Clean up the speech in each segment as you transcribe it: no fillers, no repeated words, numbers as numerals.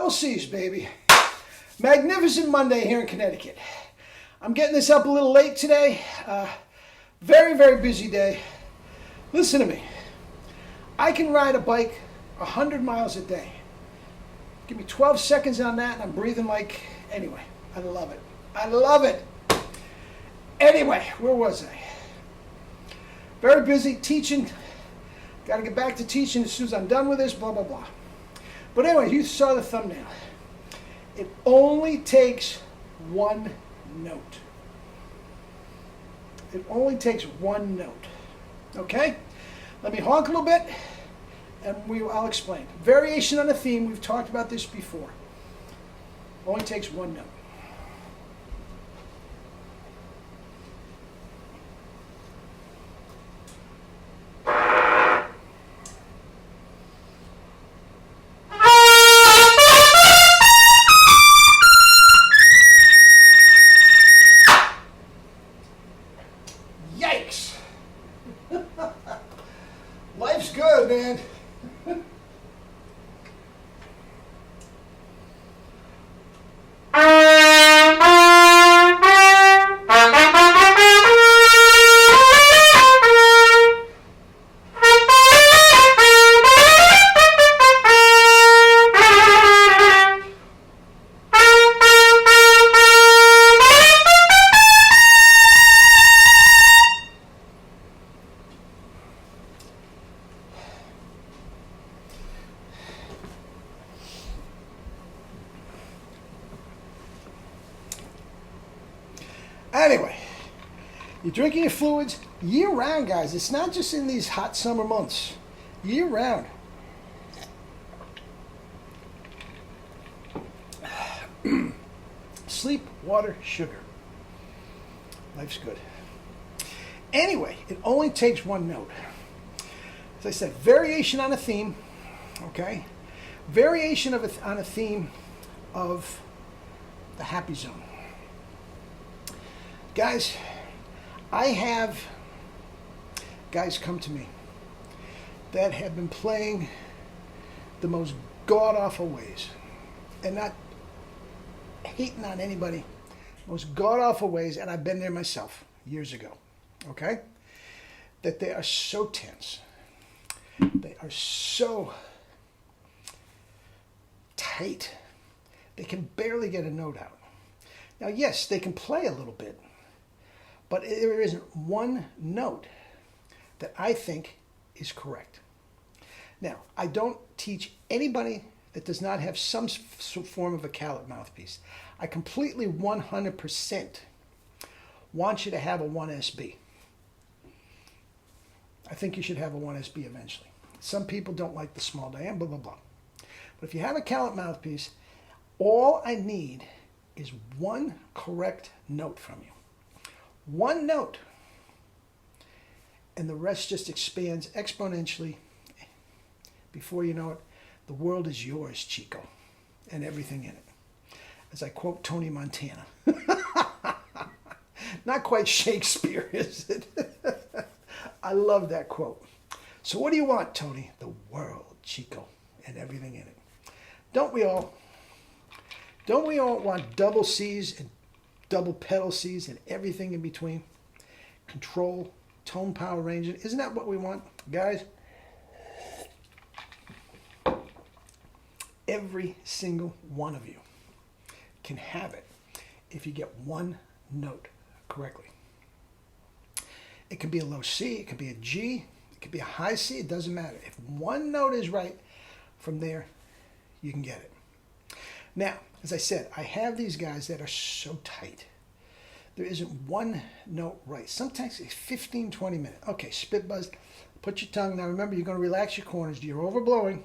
Double C's, baby. Magnificent Monday here in Connecticut. I'm getting this up a little late today. Very, very busy day. Listen to me. I can ride a bike 100 miles a day. Give me 12 seconds on that and I'm breathing like... Anyway, I love it. I love it. Anyway, where was I? Very busy teaching. Got to get back to teaching as soon as I'm done with this, blah, blah, blah. But anyway, you saw the thumbnail. It only takes one note. It only takes one note. Okay? Let me honk a little bit, and I'll explain. Variation on a theme, we've talked about this before. Only takes one note. Yikes! Life's good, man. Anyway, you're drinking your fluids year-round, guys. It's not just in these hot summer months. Year-round. Sleep, water, sugar. Life's good. Anyway, it only takes one note. As I said, variation on a theme, okay? Variation on a theme of the happy zone. Guys, I have guys come to me that have been playing the most god-awful ways, and not hating on anybody, most god-awful ways, and I've been there myself years ago, okay? That they are so tense. They are so tight. They can barely get a note out. Now, yes, they can play a little bit, but there isn't one note that I think is correct. Now, I don't teach anybody that does not have some form of a callot mouthpiece. I completely 100% want you to have a 1SB. I think you should have a 1SB eventually. Some people don't like the small diameter, blah, blah, blah. But if you have a callot mouthpiece, all I need is one correct note from you. One note, and the rest just expands exponentially. Before you know it, the world is yours, Chico, and everything in it. As I quote Tony Montana. Not quite Shakespeare, is it? I love that quote. So what do you want, Tony? The world, Chico, and everything in it. Don't we all? Don't we all want double C's and double pedal C's and everything in between? Control, tone, power, range. Isn't that what we want, guys? Every single one of you can have it if you get one note correctly. It could be a low C, it could be a G, it could be a high C, it doesn't matter. If one note is right, from there, you can get it. Now, as I said, I have these guys that are so tight. There isn't one note right. Sometimes it's 15, 20 minutes. Okay, spit buzz, put your tongue. Now remember, you're going to relax your corners. You're overblowing.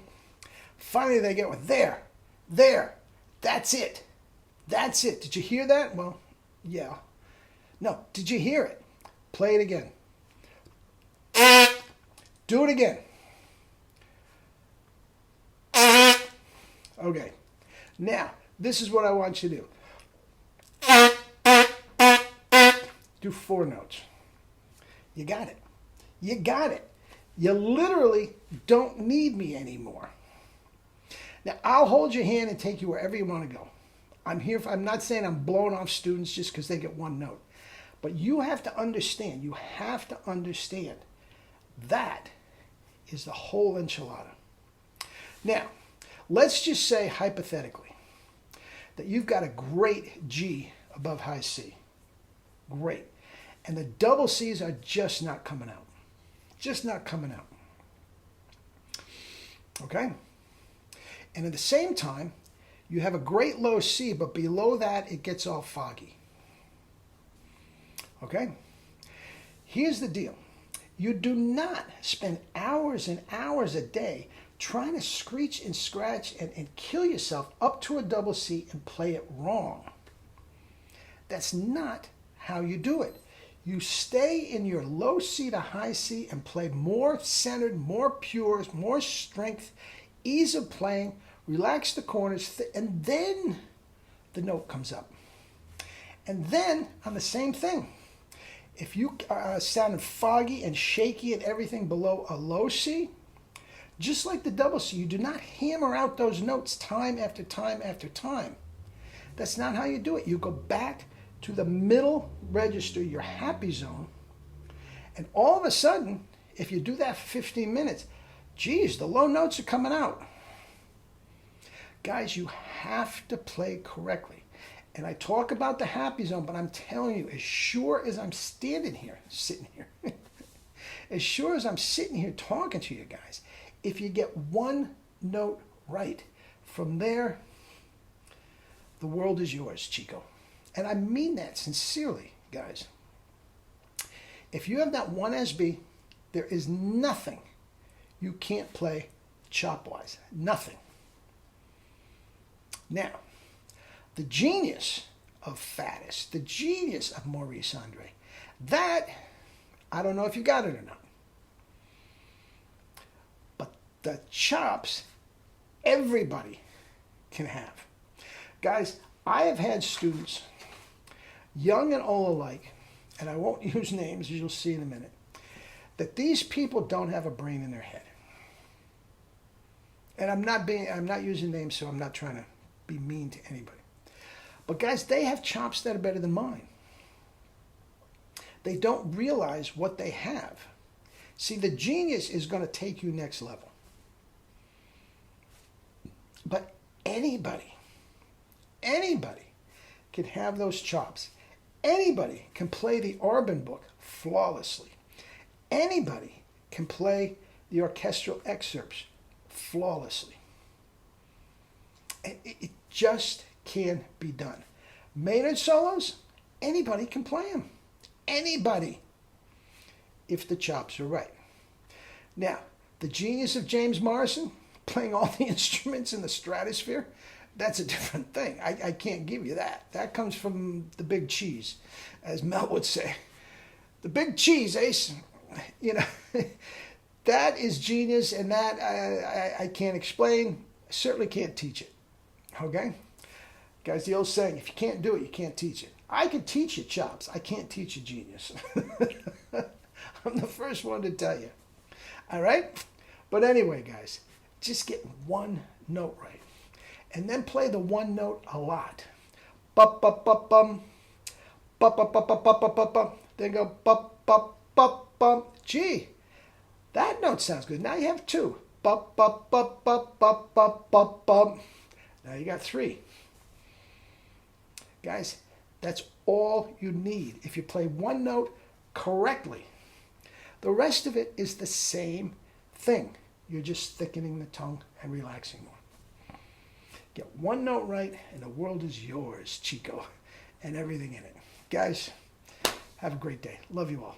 Finally, they get one. There. That's it. That's it. Did you hear that? Well, yeah. No, did you hear it? Play it again. Do it again. Okay. Now, this is what I want you to do. Do 4 notes. You got it. You got it. You literally don't need me anymore. Now, I'll hold your hand and take you wherever you want to go. I'm not saying I'm blowing off students just because they get one note. But you have to understand, that is the whole enchilada. Now, let's just say hypothetically that you've got a great G above high C. Great. And the double C's are just not coming out. Just not coming out. Okay? And at the same time, you have a great low C, but below that, it gets all foggy. Okay? Here's the deal. You do not spend hours and hours a day trying to screech and scratch and kill yourself up to a double C and play it wrong. That's not how you do it. You stay in your low C to high C and play more centered, more pure, more strength, ease of playing, relax the corners, and then the note comes up. And then on the same thing, if you are sounding foggy and shaky and everything below a low C, just like the double C, you do not hammer out those notes time after time after time. That's not how you do it. You go back to the middle register, your happy zone, and all of a sudden, if you do that for 15 minutes, geez, the low notes are coming out. Guys, you have to play correctly. And I talk about the happy zone, but I'm telling you, as sure as I'm sitting here, as sure as I'm sitting here talking to you guys, if you get one note right, from there, the world is yours, Chico. And I mean that sincerely, guys. If you have that one SB, there is nothing you can't play chop-wise. Nothing. Now, the genius of Faddis, the genius of Maurice Andre, that, I don't know if you got it or not, but the chops, everybody can have. Guys, I have had students, young and old alike, and I won't use names, as you'll see in a minute, that these people don't have a brain in their head. And I'm not using names, so I'm not trying to be mean to anybody. But guys, they have chops that are better than mine. They don't realize what they have. See, the genius is going to take you next level. But anybody can have those chops. Anybody can play the Arbin book flawlessly. Anybody can play the orchestral excerpts flawlessly. It just can be done. Maynard solos, anybody can play them. Anybody, if the chops are right. Now, the genius of James Morrison, playing all the instruments in the stratosphere, that's a different thing. I can't give you that. That comes from the big cheese, as Mel would say. The big cheese, Ace. You know, that is genius, and that I can't explain. I certainly can't teach it. Okay? Guys, the old saying, if you can't do it, you can't teach it. I can teach you chops. I can't teach you genius. I'm the first one to tell you. All right? But anyway, guys, just get one note right. And then play the one note a lot. Bup, bup, bup, bum. Bup, bup, bup, bup, bup, bup, bup, bup. Then go bup, bup, bup, bum. Gee, that note sounds good. Now you have two. Bup, bup, bup, bup, bup, bup, bup, bup. Now you got three. Guys, that's all you need if you play one note correctly. The rest of it is the same thing. You're just thickening the tongue and relaxing more. Get one note right and the world is yours, Chico, and everything in it. Guys, have a great day. Love you all.